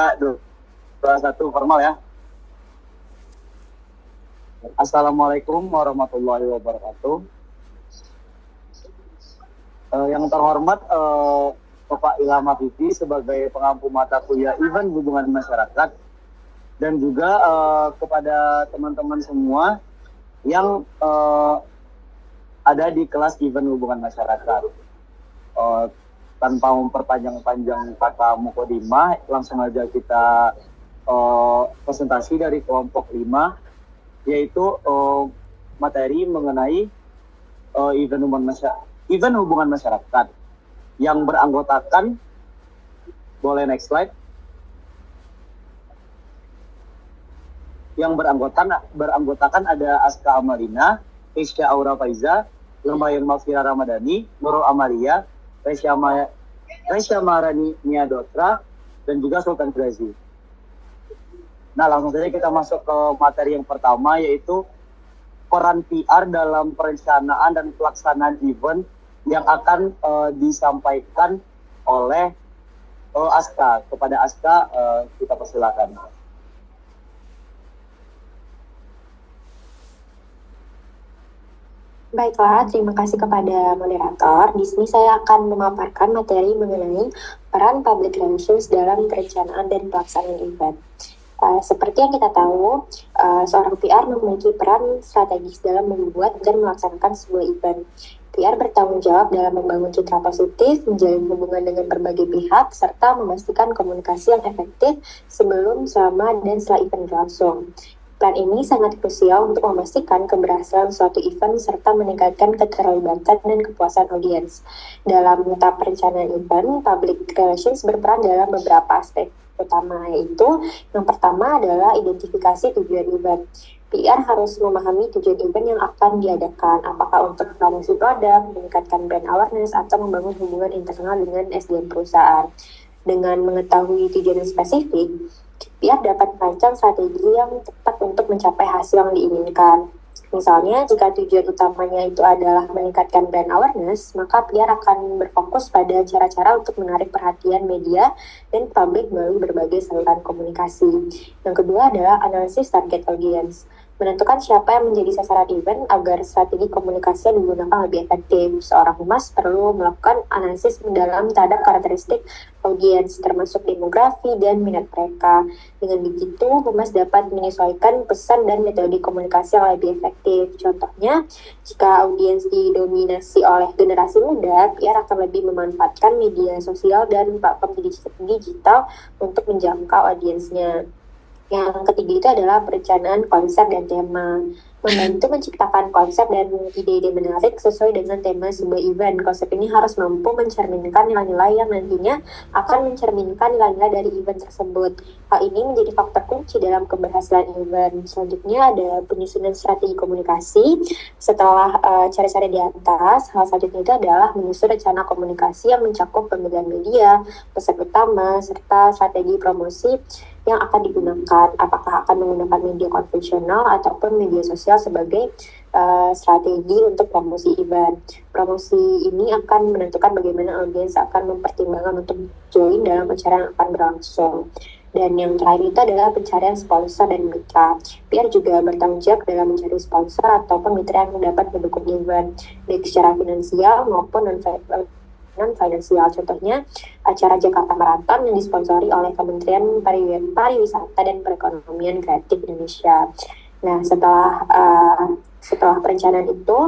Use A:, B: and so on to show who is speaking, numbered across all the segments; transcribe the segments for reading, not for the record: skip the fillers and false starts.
A: Dua, satu, formal ya. Assalamualaikum warahmatullahi wabarakatuh. Yang terhormat Bapak Ilham Afify sebagai pengampu mata kuliah Event Hubungan Masyarakat, dan juga kepada teman-teman semua yang ada di kelas Event Hubungan Masyarakat. Tanpa memperpanjang-panjang kata mukodimah, langsung aja kita presentasi dari kelompok 5, yaitu materi mengenai event hubungan masyarakat yang beranggotakan, boleh next slide, yang beranggotakan ada Aska Amalina, Isya Aura Faiza, Lemayan Mafira Ramadhani, Nurul Amalia, Resya Marani Niadotra, dan juga Sultan Grazi. Nah, langsung saja kita masuk ke materi yang pertama, yaitu peran PR dalam perencanaan dan pelaksanaan event yang akan disampaikan oleh Aska. Kepada Aska, kita persilakan.
B: Baiklah, terima kasih kepada moderator. Di sini saya akan memaparkan materi mengenai peran public relations dalam perencanaan dan pelaksanaan event. Seperti yang kita tahu, seorang PR memiliki peran strategis dalam membuat dan melaksanakan sebuah event. PR bertanggung jawab dalam membangun citra positif, menjalin hubungan dengan berbagai pihak, serta memastikan komunikasi yang efektif sebelum, selama, dan setelah event berlangsung. Plan ini sangat krusial untuk memastikan keberhasilan suatu event serta meningkatkan keterlibatan dan kepuasan audiens. Dalam tahap perencanaan event, public relations berperan dalam beberapa aspek utama, yaitu yang pertama adalah identifikasi tujuan event. PR harus memahami tujuan event yang akan diadakan, apakah untuk promosi produk, meningkatkan brand awareness, atau membangun hubungan internal dengan SDM perusahaan. Dengan mengetahui tujuan yang spesifik, PR dapat merancang strategi yang tepat untuk mencapai hasil yang diinginkan. Misalnya, jika tujuan utamanya itu adalah meningkatkan brand awareness, maka PR akan berfokus pada cara-cara untuk menarik perhatian media dan publik melalui berbagai saluran komunikasi. Yang kedua adalah analisis target audience. Menentukan siapa yang menjadi sasaran event agar strategi komunikasi yang digunakan lebih efektif. Seorang humas perlu melakukan analisis mendalam terhadap karakteristik audiens, termasuk demografi dan minat mereka. Dengan begitu, humas dapat menyesuaikan pesan dan metode komunikasi yang lebih efektif. Contohnya, jika audiens didominasi oleh generasi muda, PR akan lebih memanfaatkan media sosial dan platform digital untuk menjangkau audiensnya. Yang ketiga itu adalah perencanaan konsep dan tema. Membantu menciptakan konsep dan ide-ide menarik sesuai dengan tema sebuah event. Konsep ini harus mampu mencerminkan nilai-nilai yang nantinya akan mencerminkan nilai-nilai dari event tersebut. Hal ini menjadi faktor kunci dalam keberhasilan event. Selanjutnya ada penyusunan strategi komunikasi. Setelah cara-cara di atas, hal selanjutnya itu adalah menyusun rencana komunikasi yang mencakup pemilihan media, pesan utama, serta strategi promosi yang akan digunakan, apakah akan menggunakan media konvensional ataupun media sosial sebagai strategi untuk promosi event. Promosi ini akan menentukan bagaimana audiens akan mempertimbangkan untuk join dalam acara yang akan berlangsung. Dan yang terakhir itu adalah pencarian sponsor dan mitra. PR juga bertanggung jawab dalam mencari sponsor ataupun mitra yang dapat mendukung event, baik secara finansial maupun non-finansial. Contohnya, acara Jakarta Marathon yang disponsori oleh Kementerian Pariwisata dan Perekonomian Kreatif Indonesia. Nah, setelah perencanaan itu,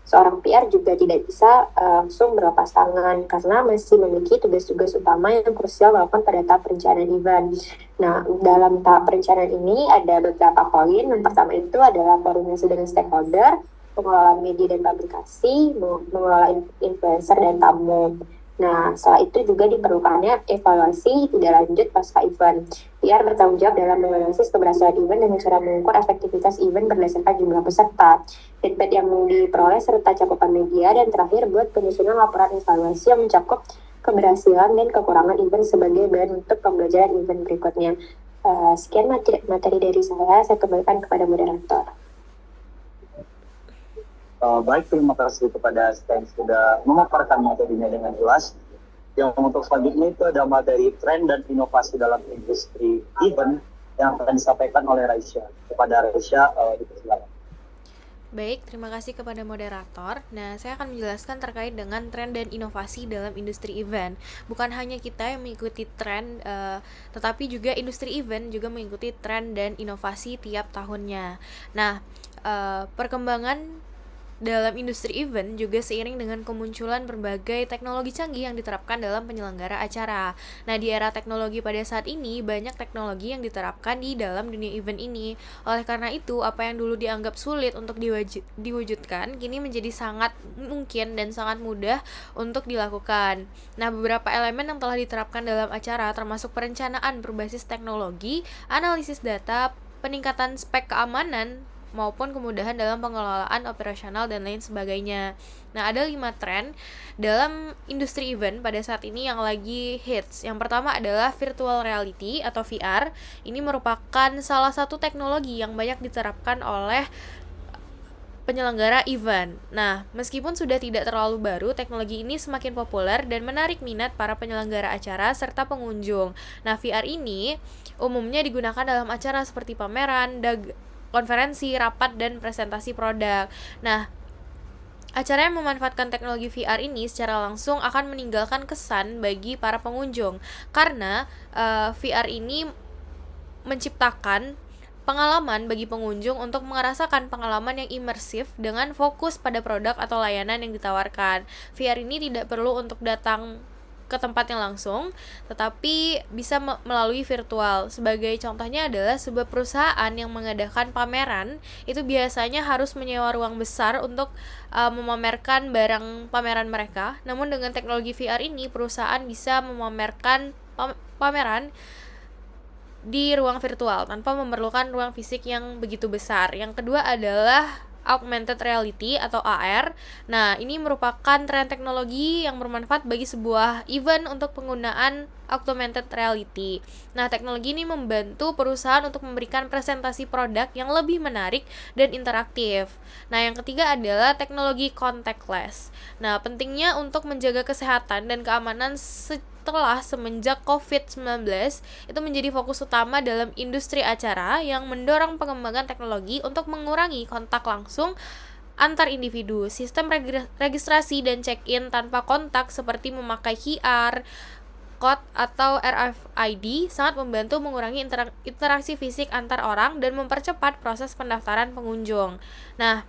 B: seorang PR juga tidak bisa langsung berlepas tangan karena masih memiliki tugas-tugas utama yang krusial dilakukan pada tahap perencanaan event. Nah, dalam tahap perencanaan ini ada beberapa poin. Yang pertama itu adalah koordinasi dengan stakeholder, pengelolaan media dan publikasi, mengelola influencer dan tamu. Nah, setelah itu juga diperlukannya evaluasi tidak lanjut pasca event. PR bertanggung jawab dalam menganalisis keberhasilan event dengan cara mengukur efektivitas event berdasarkan jumlah peserta, feedback yang diperoleh serta cakupan media, dan terakhir buat penyusunan laporan evaluasi yang mencakup keberhasilan dan kekurangan event sebagai bahan untuk pembelajaran event berikutnya. Sekian materi dari saya kembalikan kepada moderator.
A: Baik, terima kasih kepada Stan sudah memaparkan materinya dengan jelas. Yang untuk selanjutnya itu ada materi tren dan inovasi dalam industri event yang akan disampaikan oleh Raisya. Kepada Raisya, dipersilakan.
C: Baik, terima kasih kepada moderator. Nah, saya akan menjelaskan terkait dengan tren dan inovasi dalam industri event. Bukan hanya kita yang mengikuti tren, tetapi juga industri event juga mengikuti tren dan inovasi tiap tahunnya. Nah, perkembangan dalam industri event juga seiring dengan kemunculan berbagai teknologi canggih yang diterapkan dalam penyelenggara acara. Nah, di era teknologi pada saat ini, banyak teknologi yang diterapkan di dalam dunia event ini. Oleh karena itu, apa yang dulu dianggap sulit untuk diwujudkan, kini menjadi sangat mungkin dan sangat mudah untuk dilakukan. Nah, beberapa elemen yang telah diterapkan dalam acara termasuk perencanaan berbasis teknologi, analisis data, peningkatan spek keamanan, maupun kemudahan dalam pengelolaan operasional dan lain sebagainya. Nah, ada 5 tren dalam industri event pada saat ini yang lagi hits. Yang pertama adalah virtual reality atau VR. Ini merupakan salah satu teknologi yang banyak diterapkan oleh penyelenggara event. Nah, meskipun sudah tidak terlalu baru, teknologi ini semakin populer dan menarik minat para penyelenggara acara serta pengunjung. Nah, VR ini umumnya digunakan dalam acara seperti pameran, konferensi, rapat, dan presentasi produk. Nah, acara yang memanfaatkan teknologi VR ini secara langsung akan meninggalkan kesan bagi para pengunjung karena VR ini menciptakan pengalaman bagi pengunjung untuk merasakan pengalaman yang imersif dengan fokus pada produk atau layanan yang ditawarkan. VR ini tidak perlu untuk datang ke tempatnya langsung, tetapi bisa melalui virtual. Sebagai contohnya adalah sebuah perusahaan yang mengadakan pameran, itu biasanya harus menyewa ruang besar untuk memamerkan barang pameran mereka. Namun dengan teknologi VR ini, perusahaan bisa memamerkan pameran di ruang virtual tanpa memerlukan ruang fisik yang begitu besar. Yang kedua adalah augmented reality atau AR. Nah, ini merupakan tren teknologi yang bermanfaat bagi sebuah event untuk penggunaan augmented reality. Nah, teknologi ini membantu perusahaan untuk memberikan presentasi produk yang lebih menarik dan interaktif. Nah, yang ketiga adalah teknologi contactless. Nah, pentingnya untuk menjaga kesehatan dan keamanan setelah semenjak COVID-19 itu menjadi fokus utama dalam industri acara yang mendorong pengembangan teknologi untuk mengurangi kontak langsung antar individu. Sistem registrasi dan check-in tanpa kontak seperti memakai QR, code atau RFID sangat membantu mengurangi interaksi fisik antar orang dan mempercepat proses pendaftaran pengunjung. Nah,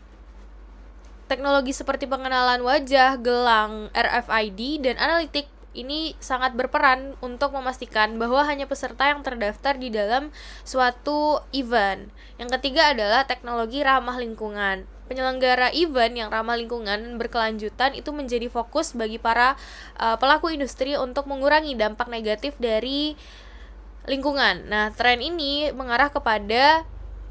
C: teknologi seperti pengenalan wajah, gelang, RFID, dan analitik ini sangat berperan untuk memastikan bahwa hanya peserta yang terdaftar di dalam suatu event. Yang ketiga adalah teknologi ramah lingkungan. Penyelenggara event yang ramah lingkungan dan berkelanjutan itu menjadi fokus bagi para pelaku industri untuk mengurangi dampak negatif dari lingkungan. Nah, tren ini mengarah kepada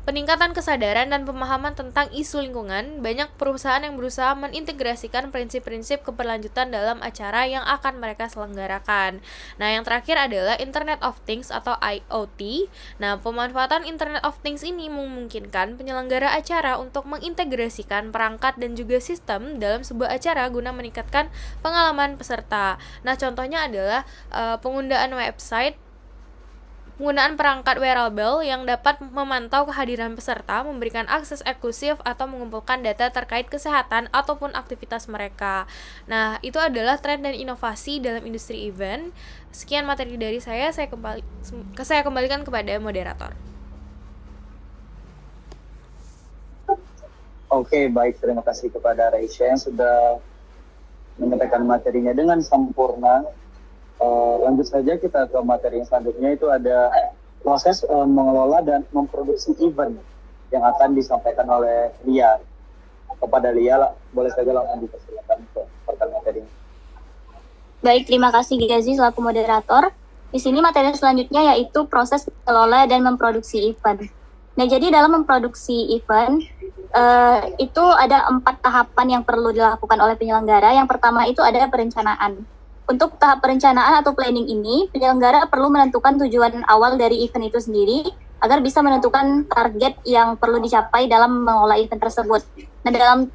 C: peningkatan kesadaran dan pemahaman tentang isu lingkungan. Banyak perusahaan yang berusaha mengintegrasikan prinsip-prinsip keberlanjutan dalam acara yang akan mereka selenggarakan. Nah, yang terakhir adalah Internet of Things atau IoT. Nah, pemanfaatan Internet of Things ini memungkinkan penyelenggara acara untuk mengintegrasikan perangkat dan juga sistem dalam sebuah acara guna meningkatkan pengalaman peserta. Nah, contohnya adalah penggunaan website, penggunaan perangkat wearable yang dapat memantau kehadiran peserta, memberikan akses eksklusif atau mengumpulkan data terkait kesehatan ataupun aktivitas mereka. Nah, itu adalah tren dan inovasi dalam industri event. Sekian materi dari saya kembalikan kepada moderator.
A: Oke, baik. Terima kasih kepada Raisya yang sudah menyampaikan materinya dengan sempurna. Lanjut saja kita ke materi yang selanjutnya, itu ada proses mengelola dan memproduksi event yang akan disampaikan oleh Lia. Kepada Lia, boleh saja langsung dipersilakan ke pertanyaan materi.
D: Baik, terima kasih Gazi selaku moderator. Di sini materi selanjutnya yaitu proses mengelola dan memproduksi event. Nah, jadi dalam memproduksi event itu ada 4 tahapan yang perlu dilakukan oleh penyelenggara. Yang pertama itu ada perencanaan. Untuk tahap perencanaan atau planning ini, penyelenggara perlu menentukan tujuan awal dari event itu sendiri agar bisa menentukan target yang perlu dicapai dalam mengelola event tersebut. Nah, dalam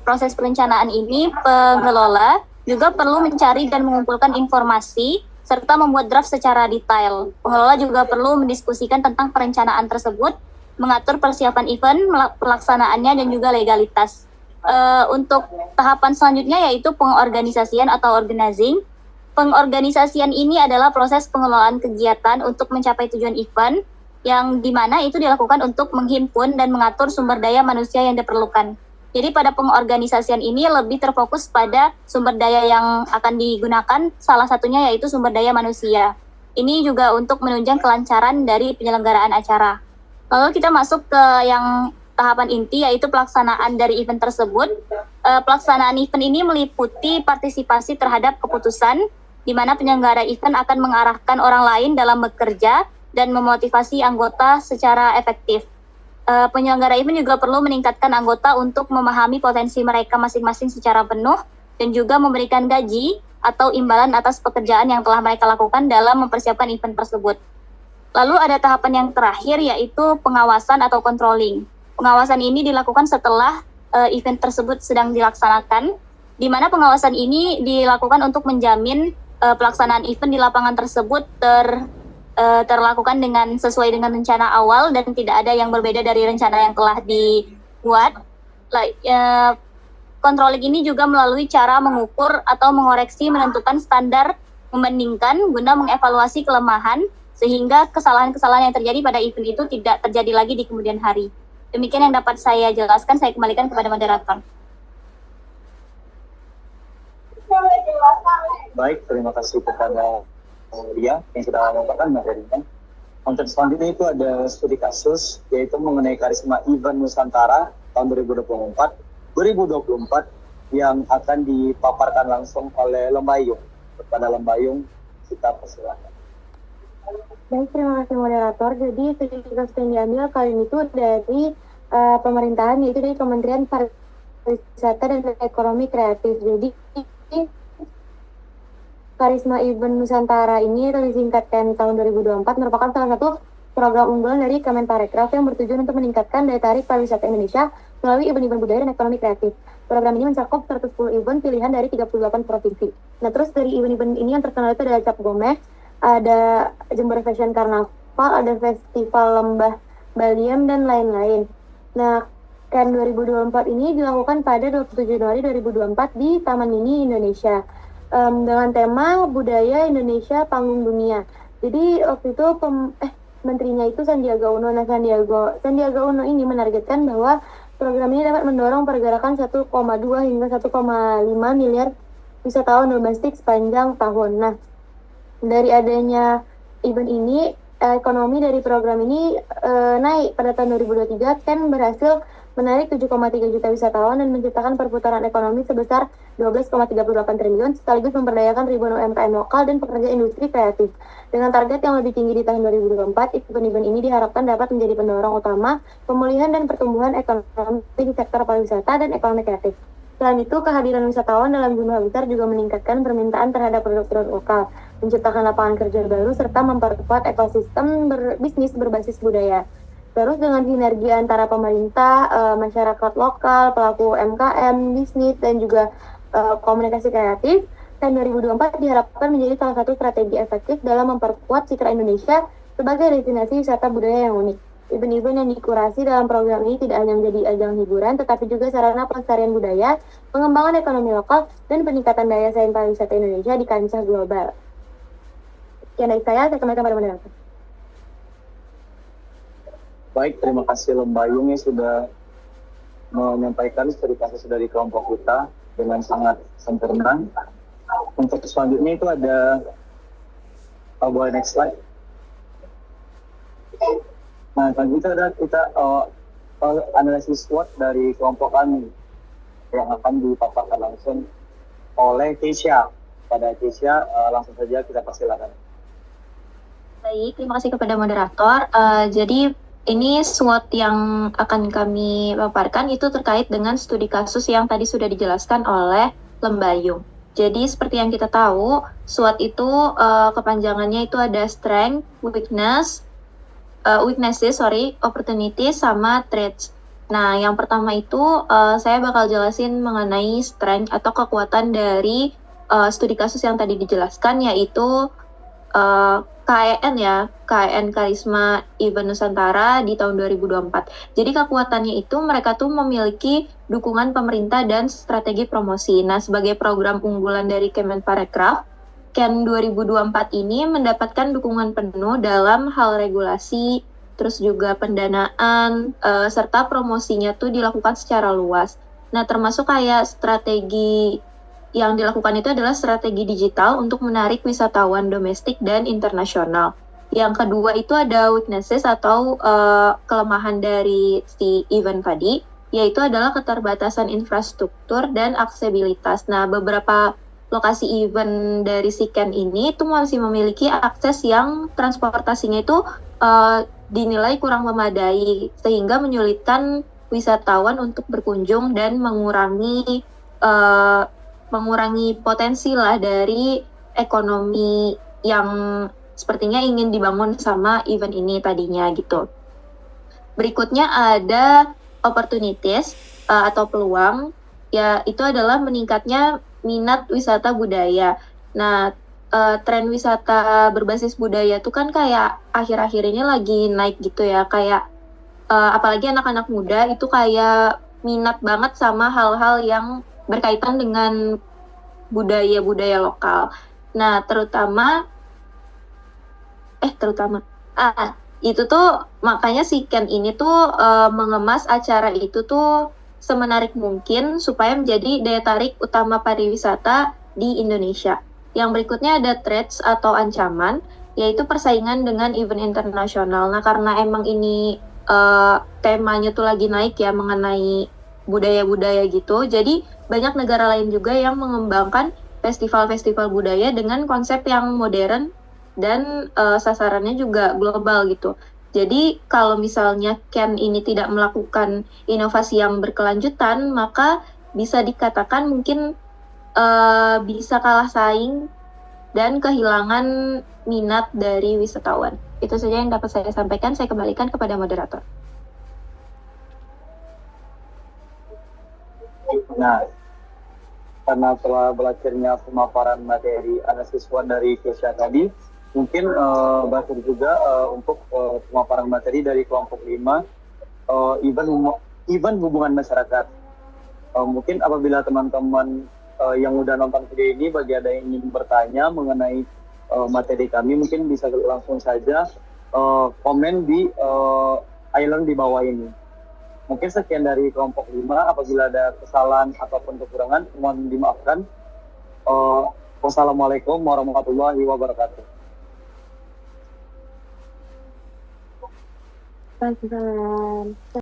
D: proses perencanaan ini, pengelola juga perlu mencari dan mengumpulkan informasi serta membuat draft secara detail. Pengelola juga perlu mendiskusikan tentang perencanaan tersebut, mengatur persiapan event, pelaksanaannya, dan juga legalitas. Untuk tahapan selanjutnya yaitu pengorganisasian atau organizing. Pengorganisasian ini adalah proses pengelolaan kegiatan untuk mencapai tujuan event, yang dimana itu dilakukan untuk menghimpun dan mengatur sumber daya manusia yang diperlukan. Jadi pada pengorganisasian ini lebih terfokus pada sumber daya yang akan digunakan, salah satunya yaitu sumber daya manusia. Ini juga untuk menunjang kelancaran dari penyelenggaraan acara. Lalu kita masuk ke yang tahapan inti, yaitu pelaksanaan dari event tersebut. Pelaksanaan event ini meliputi partisipasi terhadap keputusan, di mana penyelenggara event akan mengarahkan orang lain dalam bekerja dan memotivasi anggota secara efektif. Penyelenggara event juga perlu meningkatkan anggota untuk memahami potensi mereka masing-masing secara penuh dan juga memberikan gaji atau imbalan atas pekerjaan yang telah mereka lakukan dalam mempersiapkan event tersebut. Lalu ada tahapan yang terakhir yaitu pengawasan atau controlling. Pengawasan ini dilakukan setelah event tersebut sedang dilaksanakan, di mana pengawasan ini dilakukan untuk menjamin pelaksanaan event di lapangan tersebut terlakukan dengan sesuai dengan rencana awal dan tidak ada yang berbeda dari rencana yang telah dibuat. Controlling ini juga melalui cara mengukur atau mengoreksi, menentukan standar, membandingkan guna mengevaluasi kelemahan sehingga kesalahan-kesalahan yang terjadi pada event itu tidak terjadi lagi di kemudian hari. Demikian yang dapat saya jelaskan, saya kembalikan kepada moderator.
A: Baik, terima kasih kepada Dia yang sudah memaparkan materinya. Untuk selanjutnya itu ada studi kasus, yaitu mengenai karisma event Nusantara tahun 2024 yang akan dipaparkan langsung oleh Lembayung. Kepada Lembayung, kita persilakan.
E: Baik, terima kasih moderator. Jadi studi kasus yang diambil kali ini itu dari pemerintahan, yaitu dari Kementerian Pariwisata dan Ekonomi Kreatif. Jadi Karisma Event Nusantara ini atau disingkatkan tahun 2024 merupakan salah satu program unggulan dari Kemenparekraf yang bertujuan untuk meningkatkan daya tarik pariwisata Indonesia melalui event-event budaya dan ekonomi kreatif. Program ini mencakup 110 event pilihan dari 38 provinsi. Nah, terus dari event-event ini yang terkenal itu ada Cap Gomeh, ada Jember Fashion Carnaval, ada Festival Lembah Baliem, dan lain-lain. Nah, KEN 2024 ini dilakukan pada 27 Januari 2024 di Taman Mini Indonesia. Dengan tema budaya Indonesia panggung dunia. Jadi waktu itu menterinya itu Sandiaga Uno. Nah, Sandiaga Uno ini menargetkan bahwa program ini dapat mendorong pergerakan 1,2 hingga 1,5 miliar wisatawan domestik sepanjang tahun. Nah, dari adanya event ini, ekonomi dari program ini naik pada tahun 2023, kan berhasil menarik 7,3 juta wisatawan dan menciptakan perputaran ekonomi sebesar 12,38 triliun, sekaligus memperdayakan ribuan UMKM lokal dan pekerja industri kreatif. Dengan target yang lebih tinggi di tahun 2024, event-event ini diharapkan dapat menjadi pendorong utama pemulihan dan pertumbuhan ekonomi di sektor pariwisata dan ekonomi kreatif. Selain itu, kehadiran wisatawan dalam jumlah besar juga meningkatkan permintaan terhadap produk-produk lokal, menciptakan lapangan kerja baru, serta memperkuat ekosistem bisnis berbasis budaya. Terus dengan sinergi antara pemerintah, masyarakat lokal, pelaku UMKM, bisnis, dan juga komunikasi kreatif, tahun 2024 diharapkan menjadi salah satu strategi efektif dalam memperkuat citra Indonesia sebagai destinasi wisata budaya yang unik. Event-event yang dikurasi dalam program ini tidak hanya menjadi ajang hiburan, tetapi juga sarana pelestarian budaya, pengembangan ekonomi lokal, dan peningkatan daya saing pariwisata Indonesia di kancah global. Sekian dari saya kembalikan pada moderator.
A: Baik, terima kasih Lembayung yang sudah menyampaikan studi kasus dari kelompok kita dengan sangat sempurna. Untuk selanjutnya itu ada, boleh next slide. Nah, selanjutnya ada kita analisis SWOT dari kelompok kami yang akan dipaparkan langsung oleh Keisha. Pada Keisha, langsung saja kita persilakan.
F: Baik, terima kasih kepada moderator. Jadi ini SWOT yang akan kami paparkan itu terkait dengan studi kasus yang tadi sudah dijelaskan oleh Lembayung. Jadi seperti yang kita tahu, SWOT itu kepanjangannya itu ada strength, opportunities, sama threats. Nah, yang pertama itu saya bakal jelasin mengenai strength atau kekuatan dari studi kasus yang tadi dijelaskan, yaitu KEN ya, KEN Karisma Event Nusantara di tahun 2024. Jadi kekuatannya itu mereka tuh memiliki dukungan pemerintah dan strategi promosi. Nah, sebagai program unggulan dari Kemenparekraf, KEN 2024 ini mendapatkan dukungan penuh dalam hal regulasi, terus juga pendanaan, serta promosinya tuh dilakukan secara luas. Nah, termasuk kayak strategi yang dilakukan itu adalah strategi digital untuk menarik wisatawan domestik dan internasional. Yang kedua itu ada weaknesses atau kelemahan dari si event tadi, yaitu adalah keterbatasan infrastruktur dan aksesibilitas. Nah, beberapa lokasi event dari si KEN ini itu masih memiliki akses yang transportasinya itu dinilai kurang memadai, sehingga menyulitkan wisatawan untuk berkunjung dan mengurangi potensi lah dari ekonomi yang sepertinya ingin dibangun sama event ini tadinya gitu. Berikutnya ada opportunities atau peluang, ya itu adalah meningkatnya minat wisata budaya. Nah, tren wisata berbasis budaya itu kan kayak akhir-akhir ini lagi naik gitu ya, kayak apalagi anak-anak muda itu kayak minat banget sama hal-hal yang berkaitan dengan budaya-budaya lokal. Nah, itu tuh makanya si KEN ini tuh mengemas acara itu tuh semenarik mungkin supaya menjadi daya tarik utama pariwisata di Indonesia. Yang berikutnya ada threats atau ancaman, yaitu persaingan dengan event internasional. Nah, karena emang ini temanya tuh lagi naik ya mengenai budaya-budaya gitu, jadi banyak negara lain juga yang mengembangkan festival-festival budaya dengan konsep yang modern dan sasarannya juga global gitu. Jadi kalau misalnya KEN ini tidak melakukan inovasi yang berkelanjutan, maka bisa dikatakan mungkin bisa kalah saing dan kehilangan minat dari wisatawan. Itu saja yang dapat saya sampaikan. Saya kembalikan kepada moderator.
A: Nah, karena telah belajarnya pemaparan materi anak siswa dari Kesha tadi, mungkin berakhir juga untuk pemaparan materi dari kelompok 5, event hubungan masyarakat. Mungkin apabila teman-teman yang udah nonton video ini, bagi ada yang ingin bertanya mengenai materi kami, mungkin bisa langsung saja komen di island di bawah ini. Mungkin sekian dari kelompok 5. Apabila ada kesalahan ataupun kekurangan, mohon dimaafkan. Wassalamualaikum warahmatullahi wabarakatuh.
E: Waalaikumsalam.